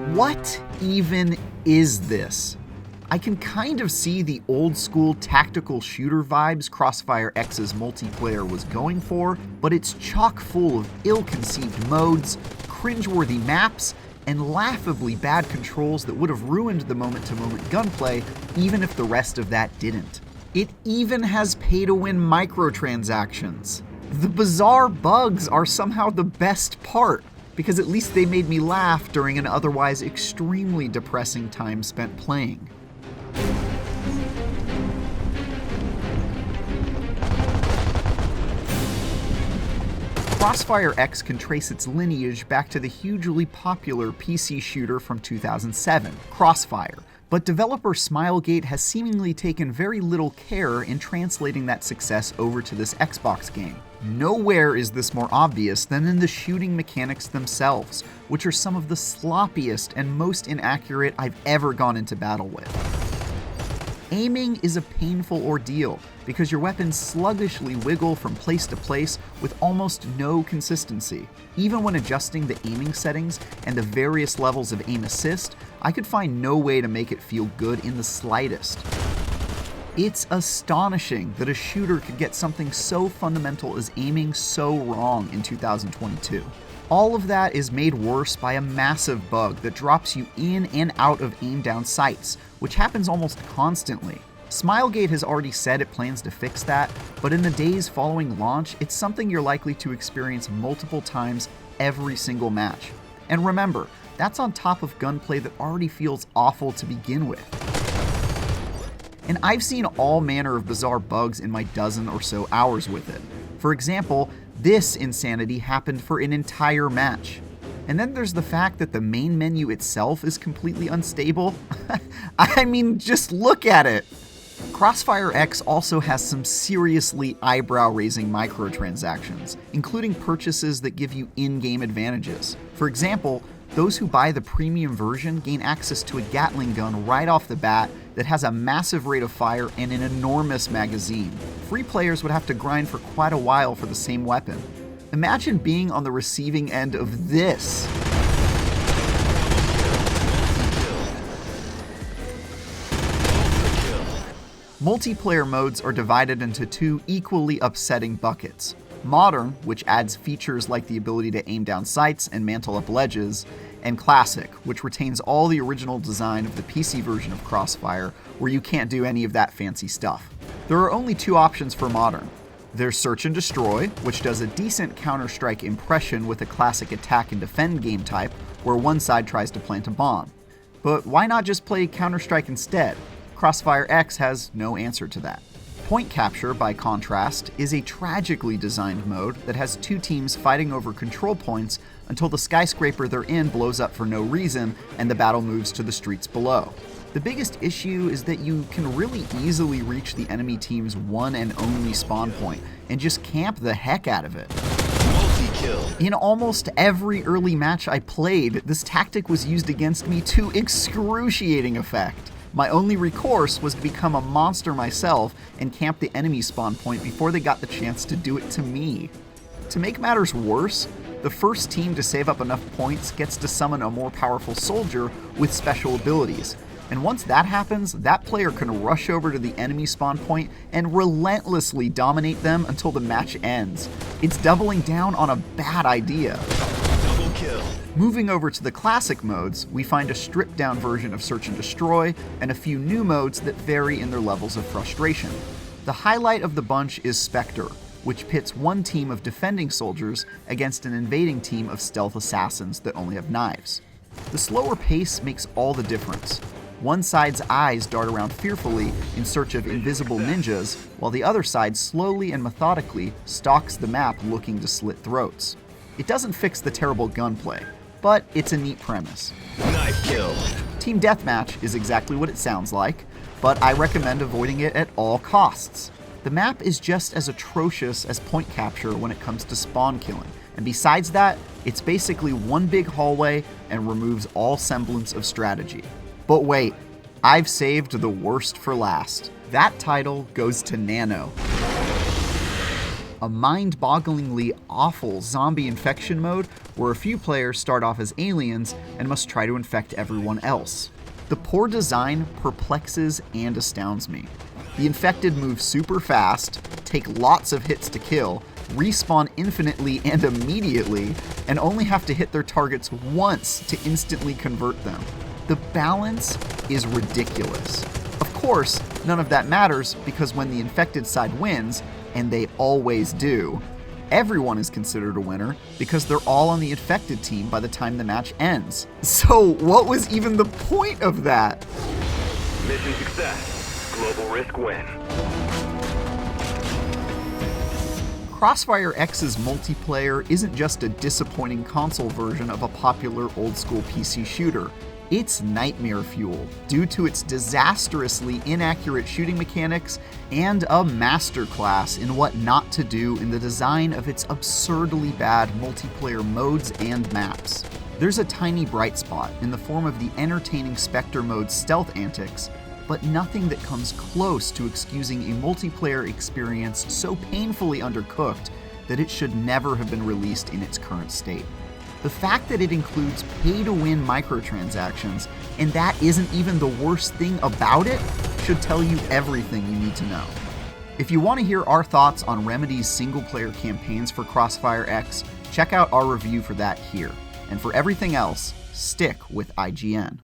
What even is this? I can kind of see the old school tactical shooter vibes CrossfireX's multiplayer was going for, but it's chock full of ill-conceived modes, cringeworthy maps, and laughably bad controls that would have ruined the moment-to-moment gunplay even if the rest of that didn't. It even has pay-to-win microtransactions. The bizarre bugs are somehow the best part, because at least they made me laugh during an otherwise extremely depressing time spent playing. CrossfireX can trace its lineage back to the hugely popular PC shooter from 2007, Crossfire, but developer Smilegate has seemingly taken very little care in translating that success over to this Xbox game. Nowhere is this more obvious than in the shooting mechanics themselves, which are some of the sloppiest and most inaccurate I've ever gone into battle with. Aiming is a painful ordeal because your weapons sluggishly wiggle from place to place with almost no consistency. Even when adjusting the aiming settings and the various levels of aim assist, I could find no way to make it feel good in the slightest. It's astonishing that a shooter could get something so fundamental as aiming so wrong in 2022. All of that is made worse by a massive bug that drops you in and out of aim-down sights, which happens almost constantly. Smilegate has already said it plans to fix that, but in the days following launch, it's something you're likely to experience multiple times every single match. And remember, that's on top of gunplay that already feels awful to begin with. And I've seen all manner of bizarre bugs in my dozen or so hours with it. For example, this insanity happened for an entire match. And then there's the fact that the main menu itself is completely unstable. I mean, just look at it! CrossfireX also has some seriously eyebrow-raising microtransactions, including purchases that give you in-game advantages. For example, those who buy the premium version gain access to a Gatling gun right off the bat that has a massive rate of fire and an enormous magazine. Free players would have to grind for quite a while for the same weapon. Imagine being on the receiving end of this. Multiplayer modes are divided into two equally upsetting buckets. Modern, which adds features like the ability to aim down sights and mantle up ledges, and Classic, which retains all the original design of the PC version of Crossfire, where you can't do any of that fancy stuff. There are only two options for Modern. There's Search and Destroy, which does a decent Counter-Strike impression with a classic attack and defend game type, where one side tries to plant a bomb. But why not just play Counter-Strike instead? CrossfireX has no answer to that. Point Capture, by contrast, is a tragically designed mode that has two teams fighting over control points until the skyscraper they're in blows up for no reason and the battle moves to the streets below. The biggest issue is that you can really easily reach the enemy team's one and only spawn point and just camp the heck out of it. Multi-kill. In almost every early match I played, this tactic was used against me to excruciating effect. My only recourse was to become a monster myself and camp the enemy spawn point before they got the chance to do it to me. To make matters worse, the first team to save up enough points gets to summon a more powerful soldier with special abilities. And once that happens, that player can rush over to the enemy spawn point and relentlessly dominate them until the match ends. It's doubling down on a bad idea. Double kill. Moving over to the classic modes, we find a stripped-down version of Search and Destroy, and a few new modes that vary in their levels of frustration. The highlight of the bunch is Spectre, which pits one team of defending soldiers against an invading team of stealth assassins that only have knives. The slower pace makes all the difference. One side's eyes dart around fearfully in search of invisible ninjas, while the other side slowly and methodically stalks the map looking to slit throats. It doesn't fix the terrible gunplay, but it's a neat premise. Knife kill. Team Deathmatch is exactly what it sounds like, but I recommend avoiding it at all costs. The map is just as atrocious as Point Capture when it comes to spawn killing, and besides that, it's basically one big hallway and removes all semblance of strategy. But wait, I've saved the worst for last. That title goes to Nano. A mind-bogglingly awful zombie infection mode where a few players start off as aliens and must try to infect everyone else. The poor design perplexes and astounds me. The infected move super fast, take lots of hits to kill, respawn infinitely and immediately, and only have to hit their targets once to instantly convert them. The balance is ridiculous. Of course, none of that matters because when the infected side wins, and they always do, everyone is considered a winner because they're all on the infected team by the time the match ends. So what was even the point of that? Mission success. Global risk win. CrossfireX's multiplayer isn't just a disappointing console version of a popular old-school PC shooter. It's nightmare fuel due to its disastrously inaccurate shooting mechanics and a masterclass in what not to do in the design of its absurdly bad multiplayer modes and maps. There's a tiny bright spot in the form of the entertaining Spectre mode's stealth antics, but nothing that comes close to excusing a multiplayer experience so painfully undercooked that it should never have been released in its current state. The fact that it includes pay-to-win microtransactions, and that isn't even the worst thing about it, should tell you everything you need to know. If you want to hear our thoughts on Remedy's single-player campaigns for CrossfireX, check out our review for that here. And for everything else, stick with IGN.